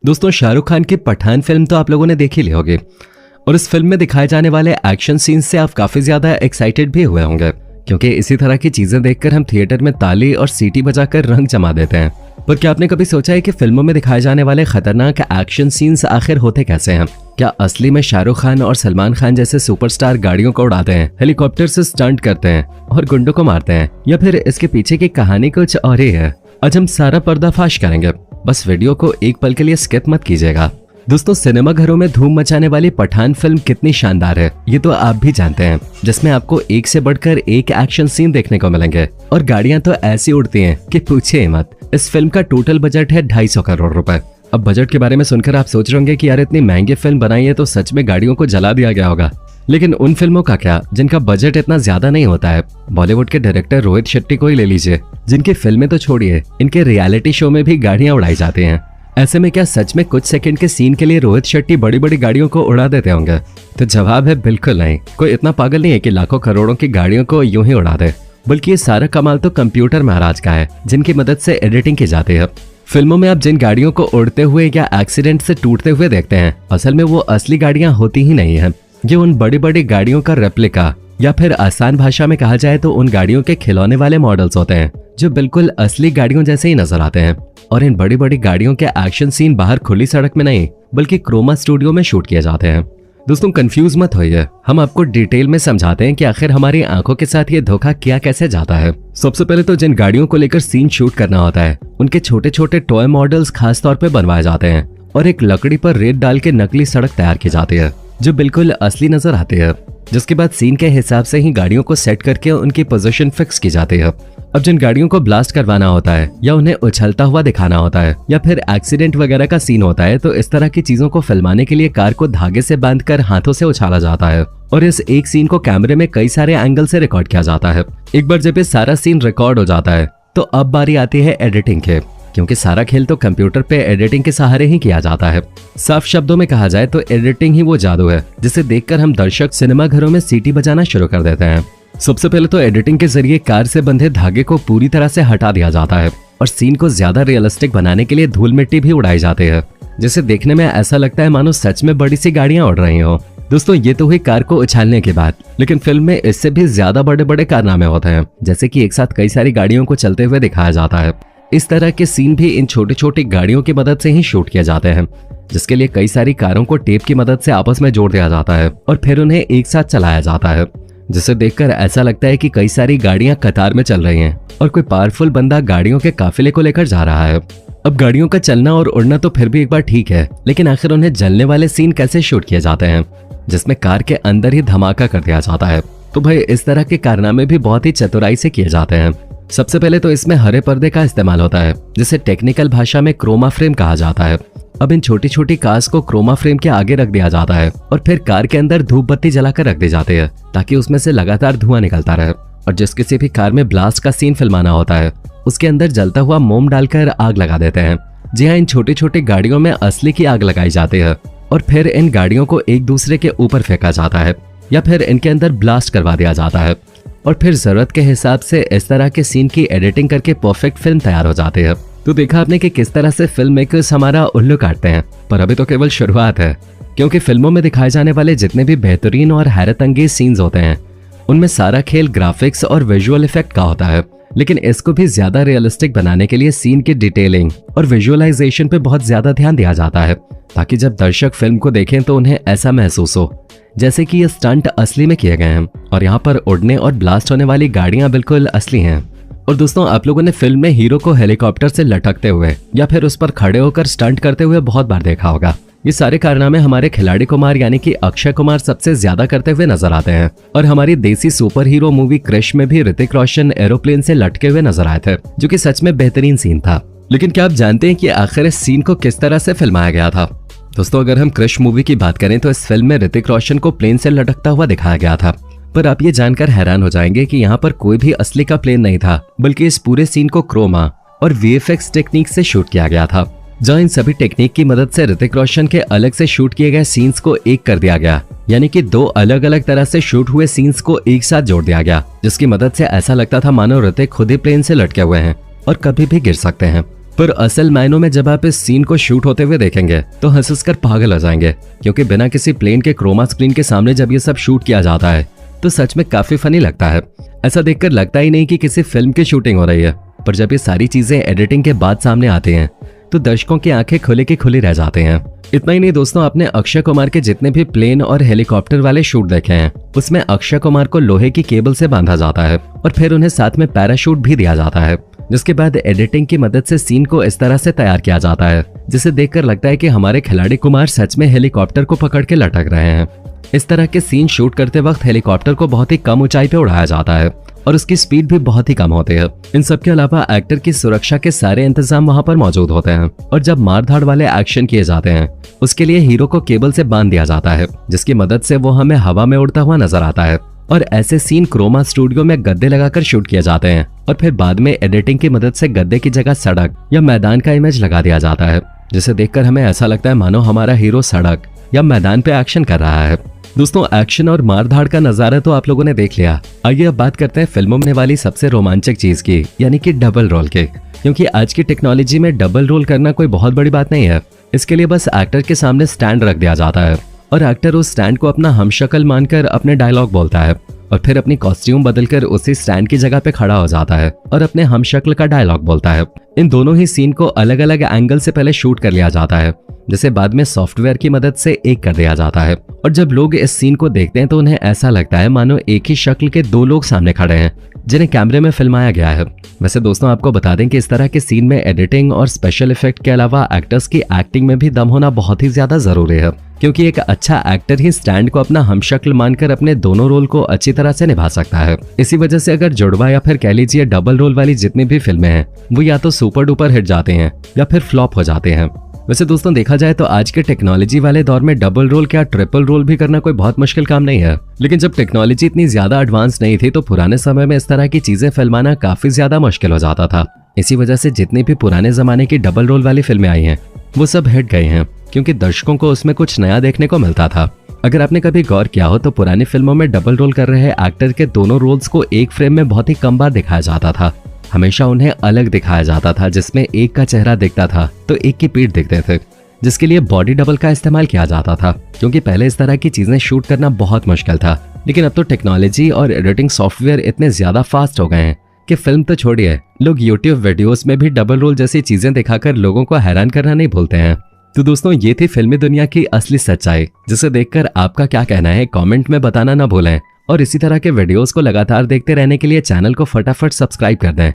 दोस्तों, शाहरुख खान की पठान फिल्म तो आप लोगों ने देख ही ली होगी और इस फिल्म में दिखाए जाने वाले एक्शन सीन से आप काफी ज्यादा एक्साइटेड भी हुए होंगे, क्योंकि इसी तरह की चीजें देखकर हम थिएटर में ताली और सीटी बजाकर रंग जमा देते हैं। पर क्या आपने कभी सोचा है कि फिल्मों में दिखाए जाने वाले खतरनाक एक्शन सीन्स आखिर होते कैसे हैं? क्या असली में शाहरुख खान और सलमान खान जैसे सुपरस्टार गाड़ियों को उड़ाते हैं, हेलीकॉप्टर से स्टंट करते हैं और गुंडों को मारते हैं, या फिर इसके पीछे की कहानी कुछ और ही है? आज हम सारा पर्दाफाश करेंगे, बस वीडियो को एक पल के लिए स्किप मत कीजिएगा। दोस्तों, सिनेमा घरों में धूम मचाने वाली पठान फिल्म कितनी शानदार है ये तो आप भी जानते हैं, जिसमें आपको एक से बढ़कर एक एक्शन सीन देखने को मिलेंगे और गाड़ियां तो ऐसी उड़ती हैं कि पूछिए मत। इस फिल्म का टोटल बजट है 250 करोड़ रुपए। अब बजट के बारे में सुनकर आप सोच रहे होंगे कि यार इतनी महंगी फिल्म बनाई है तो सच में गाड़ियों को जला दिया गया होगा। लेकिन उन फिल्मों का क्या जिनका बजट इतना ज्यादा नहीं होता है। बॉलीवुड के डायरेक्टर रोहित शेट्टी को ही ले लीजिए, जिनकी फिल्में तो छोड़िए, इनके रियलिटी शो में भी गाड़ियां उड़ाई जाती हैं। ऐसे में क्या सच में कुछ सेकंड के सीन के लिए रोहित शेट्टी बड़ी बड़ी गाड़ियों को उड़ा देते होंगे? तो जवाब है बिल्कुल नहीं। कोई इतना पागल नहीं है कि लाखों करोड़ों की गाड़ियों को यूं ही उड़ा दे, बल्कि ये सारा कमाल तो कंप्यूटर महाराज का है, जिनकी मदद से एडिटिंग की जाती है। फिल्मों में आप जिन गाड़ियों को उड़ते हुए या एक्सीडेंट से टूटते हुए देखते हैं, असल में वो असली गाड़ियां होती ही नहीं है। ये उन बड़ी बड़ी गाड़ियों का रेप्लिका, या फिर आसान भाषा में कहा जाए तो उन गाड़ियों के खिलौने वाले मॉडल्स होते हैं, जो बिल्कुल असली गाड़ियों जैसे ही नजर आते हैं। और इन बड़ी बड़ी गाड़ियों के एक्शन सीन बाहर खुली सड़क में नहीं, बल्कि क्रोमा स्टूडियो में शूट किए जाते हैं। दोस्तों, कंफ्यूज मत होइए, हम आपको डिटेल में समझाते हैं कि आखिर हमारी आंखों के साथ ये धोखा किया कैसे जाता है। सबसे पहले तो जिन गाड़ियों को लेकर सीन शूट करना होता है, उनके छोटे छोटे टॉय मॉडल्स खास तौर पे बनवाए जाते हैं और एक लकड़ी पर रेत डाल के नकली सड़क तैयार की जाती है, जो बिल्कुल असली नजर आती है। जिसके बाद सीन के हिसाब से ही गाड़ियों को सेट करके उनकी पोजीशन फिक्स की जाती है। अब जिन गाड़ियों को ब्लास्ट करवाना होता है, या उन्हें उछलता हुआ दिखाना होता है, या फिर एक्सीडेंट वगैरह का सीन होता है, तो इस तरह की चीजों को फिल्माने के लिए कार को धागे से बांधकर हाथों से उछाला जाता है और इस एक सीन को कैमरे में कई सारे एंगल से रिकॉर्ड किया जाता है। एक बार जब ये सारा सीन रिकॉर्ड हो जाता है, तो अब बारी आती है एडिटिंग के, क्योंकि सारा खेल तो कंप्यूटर पे एडिटिंग के सहारे ही किया जाता है। साफ शब्दों में कहा जाए तो एडिटिंग ही वो जादू है जिसे देखकर हम दर्शक सिनेमा घरों में सीटी बजाना शुरू कर देते हैं। सबसे पहले तो एडिटिंग के जरिए कार से बंधे धागे को पूरी तरह से हटा दिया जाता है और सीन को ज्यादा रियलिस्टिक बनाने के लिए धूल मिट्टी भी उड़ाई जाती है, जिसे देखने में ऐसा लगता है मानो सच में बड़ी सी गाड़ियां उड़ रही हो। दोस्तों, ये तो हुई कार को उछालने के बाद, लेकिन फिल्म में इससे भी ज्यादा बड़े बड़े कारनामे होते हैं, जैसे कि एक साथ कई सारी गाड़ियों को चलते हुए दिखाया जाता है। इस तरह के सीन भी इन छोटी छोटी गाड़ियों की मदद से ही शूट किए जाते हैं, जिसके लिए कई सारी कारों को टेप की मदद से आपस में जोड़ दिया जाता है और फिर उन्हें एक साथ चलाया जाता है, जिसे देखकर ऐसा लगता है कि कई सारी गाड़ियां कतार में चल रही हैं और कोई पावरफुल बंदा गाड़ियों के काफिले को लेकर जा रहा है। अब गाड़ियों का चलना और उड़ना तो फिर भी एक बार ठीक है, लेकिन आखिर उन्हें जलने वाले सीन कैसे शूट किए जाते हैं, जिसमें कार के अंदर ही धमाका कर दिया जाता है? तो भाई, इस तरह के कारनामे भी बहुत ही चतुराई से किए जाते हैं। सबसे पहले तो इसमें हरे पर्दे का इस्तेमाल होता है, जिसे टेक्निकल भाषा में क्रोमा फ्रेम कहा जाता है। अब इन छोटी छोटी कार्स को क्रोमा फ्रेम के आगे रख दिया जाता है और फिर कार के अंदर धूप बत्ती जलाकर रख दी जाती है, ताकि उसमें से लगातार धुआं निकलता रहे। और जिस किसी भी कार में ब्लास्ट का सीन फिल्माना होता है, उसके अंदर जलता हुआ मोम डालकर आग लगा देते हैं। जी हाँ, इन छोटी छोटी गाड़ियों में असली की आग लगाई जाती है और फिर इन गाड़ियों को एक दूसरे के ऊपर फेंका जाता है, या फिर इनके अंदर ब्लास्ट करवा दिया जाता है और फिर जरूरत के हिसाब से इस तरह के सीन की एडिटिंग करके परफेक्ट फिल्म तैयार हो जाती है। तो देखा आपने कि किस तरह से फिल्म मेकर्स हमारा उल्लू काटते हैं, पर अभी तो केवल शुरुआत है, क्योंकि फिल्मों में दिखाए जाने वाले जितने भी बेहतरीन और हैरत अंगेज सीन्स होते हैं, उनमें सारा खेल ग्राफिक्स और विजुअल इफेक्ट का होता है। लेकिन इसको भी ज्यादा रियलिस्टिक बनाने के लिए सीन की डिटेलिंग और विजुअलाइजेशन पे बहुत ज्यादा ध्यान दिया जाता है, ताकि जब दर्शक फिल्म को देखें तो उन्हें ऐसा महसूस हो जैसे कि ये स्टंट असली में किए गए हैं और यहाँ पर उड़ने और ब्लास्ट होने वाली गाड़ियां बिल्कुल असली हैं। और दोस्तों, आप लोगों ने फिल्म में हीरो को हेलीकॉप्टर से लटकते हुए या फिर उस पर खड़े होकर स्टंट करते हुए बहुत बार देखा होगा। ये सारे कारनामे हमारे खिलाड़ी कुमार यानी कि अक्षय कुमार सबसे ज्यादा करते हुए नजर आते हैं और हमारी देसी सुपर हीरो मूवी क्रिश में भी ऋतिक रोशन एरोप्लेन से लटके हुए नजर आए थे, जो कि सच में बेहतरीन सीन था। लेकिन क्या आप जानते हैं कि आखिर इस सीन को किस तरह से फिल्माया गया था? दोस्तों, अगर हम क्रिश मूवी की बात करें तो इस फिल्म में ऋतिक रोशन को प्लेन से लटकता हुआ दिखाया गया था, पर आप ये जानकर हैरान हो जाएंगे कि यहाँ पर कोई भी असली का प्लेन नहीं था, बल्कि इस पूरे सीन को क्रोमा और वीएफएक्स टेक्निक से शूट किया गया था। जहाँ इन सभी टेक्निक की मदद से ऋतिक रोशन के अलग से शूट किए गए सीन्स को एक कर दिया गया, यानी कि 2 अलग अलग तरह से शूट हुए सीन्स को एक साथ जोड़ दिया गया, जिसकी मदद से ऐसा लगता था मानो ऋतिक खुद ही प्लेन से लटके हुए हैं और कभी भी गिर सकते हैं। पर असल मायनों में जब आप इस सीन को शूट होते हुए देखेंगे तो हंस कर पागल हो जाएंगे, क्योंकि बिना किसी प्लेन के क्रोमा स्क्रीन के सामने जब ये सब शूट किया जाता है तो सच में काफी फनी लगता है। ऐसा देखकर लगता ही नहीं कि किसी फिल्म की शूटिंग हो रही है, पर जब ये सारी चीजें एडिटिंग के बाद सामने आती हैं तो दर्शकों की आंखें खुले की खुली रह जाते हैं। इतना ही नहीं दोस्तों, आपने अक्षय कुमार के जितने भी प्लेन और हेलीकॉप्टर वाले शूट देखे हैं उसमें अक्षय कुमार को लोहे की केबल से बांधा जाता है और फिर उन्हें साथ में पैराशूट भी दिया जाता है, जिसके बाद एडिटिंग की मदद से सीन को इस तरह से तैयार किया जाता है जिसे देखकर लगता है कि हमारे खिलाड़ी कुमार सच में हेलीकॉप्टर को पकड़ के लटक रहे हैं। इस तरह के सीन शूट करते वक्त हेलीकॉप्टर को बहुत ही कम ऊंचाई पे उड़ाया जाता है और उसकी स्पीड भी बहुत ही कम होती है। इन सब के अलावा एक्टर की सुरक्षा के सारे इंतजाम वहां पर मौजूद होते हैं और जब मारधाड़ वाले एक्शन किए जाते हैं उसके लिए हीरो को केबल से बांध दिया जाता है, जिसकी मदद से वो हमें हवा में उड़ता हुआ नजर आता है। और ऐसे सीन क्रोमा स्टूडियो में गद्दे लगाकर शूट किए जाते हैं और फिर बाद में एडिटिंग की मदद से गद्दे की जगह सड़क या मैदान का इमेज लगा दिया जाता है, जिसे देखकर हमें ऐसा लगता है मानो हमारा हीरो सड़क या मैदान पे एक्शन कर रहा है। दोस्तों, एक्शन और मारधाड़ का नजारा तो आप लोगों ने देख लिया। आइए अब बात करते हैं फिल्मों में वाली सबसे रोमांचक चीज की, यानी कि डबल रोल के। क्योंकि आज की टेक्नोलॉजी में डबल रोल करना कोई बहुत बड़ी बात नहीं है। इसके लिए बस एक्टर के सामने स्टैंड रख दिया जाता है और एक्टर उस स्टैंड को अपना हमशक्ल मानकर अपने डायलॉग बोलता है और फिर अपनी कॉस्ट्यूम बदलकर उसी स्टैंड की जगह पे खड़ा हो जाता है और अपने हमशक्ल का डायलॉग बोलता है। इन दोनों ही सीन को अलग अलग एंगल से पहले शूट कर लिया जाता है, जिसे बाद में सॉफ्टवेयर की मदद से एक कर दिया जाता है। और जब लोग इस सीन को देखते हैं तो उन्हें ऐसा लगता है मानो एक ही शक्ल के 2 लोग सामने खड़े हैं जिन्हें कैमरे में फिल्माया गया है। वैसे दोस्तों, आपको बता दें कि इस तरह के सीन में एडिटिंग और स्पेशल इफेक्ट के अलावा एक्टर्स की एक्टिंग में भी दम होना बहुत ही ज्यादा जरूरी है, क्योंकि एक अच्छा एक्टर ही स्टैंड को अपना हमशक्ल मानकर अपने दोनों रोल को अच्छी तरह से निभा सकता है। इसी वजह से अगर जुड़वा या फिर कह लीजिए डबल रोल वाली जितनी भी फिल्में हैं वो या तो सुपर डुपर हिट जाते हैं या फिर फ्लॉप हो जाते हैं। वैसे दोस्तों, देखा जाए तो आज के टेक्नोलॉजी वाले दौर में डबल रोल क्या ट्रिपल रोल भी करना कोई बहुत मुश्किल काम नहीं है। लेकिन जब टेक्नोलॉजी इतनी ज्यादा एडवांस नहीं थी तो पुराने समय में इस तरह की चीजें फिल्माना काफी ज्यादा मुश्किल हो जाता था। इसी वजह से जितनी भी पुराने जमाने की डबल रोल वाली फिल्में आई हैं वो सब हिट गई हैं, क्योंकि दर्शकों को उसमें कुछ नया देखने को मिलता था। अगर आपने कभी गौर किया हो तो पुरानी फिल्मों में डबल रोल कर रहे एक्टर के दोनों रोल्स को एक फ्रेम में बहुत ही कम बार दिखाया जाता था। हमेशा उन्हें अलग दिखाया जाता था, जिसमें एक का चेहरा दिखता था तो एक की पीठ दिखते थे, जिसके लिए बॉडी डबल का इस्तेमाल किया जाता था। क्योंकि पहले इस तरह की चीजें शूट करना बहुत मुश्किल था, लेकिन अब तो टेक्नोलॉजी और एडिटिंग सॉफ्टवेयर इतने ज्यादा फास्ट हो गए हैं कि फिल्म तो छोड़िए, लोग यूट्यूब वीडियोस में भी डबल रोल जैसी चीजें दिखाकर लोगों को हैरान करना नहीं भूलते हैं। तो दोस्तों, ये थी फिल्मी दुनिया की असली सच्चाई, जिसे देखकर आपका क्या कहना है कमेंट में बताना ना भूलें। और इसी तरह के वीडियोस को लगातार देखते रहने के लिए चैनल को फटाफट सब्सक्राइब कर दें।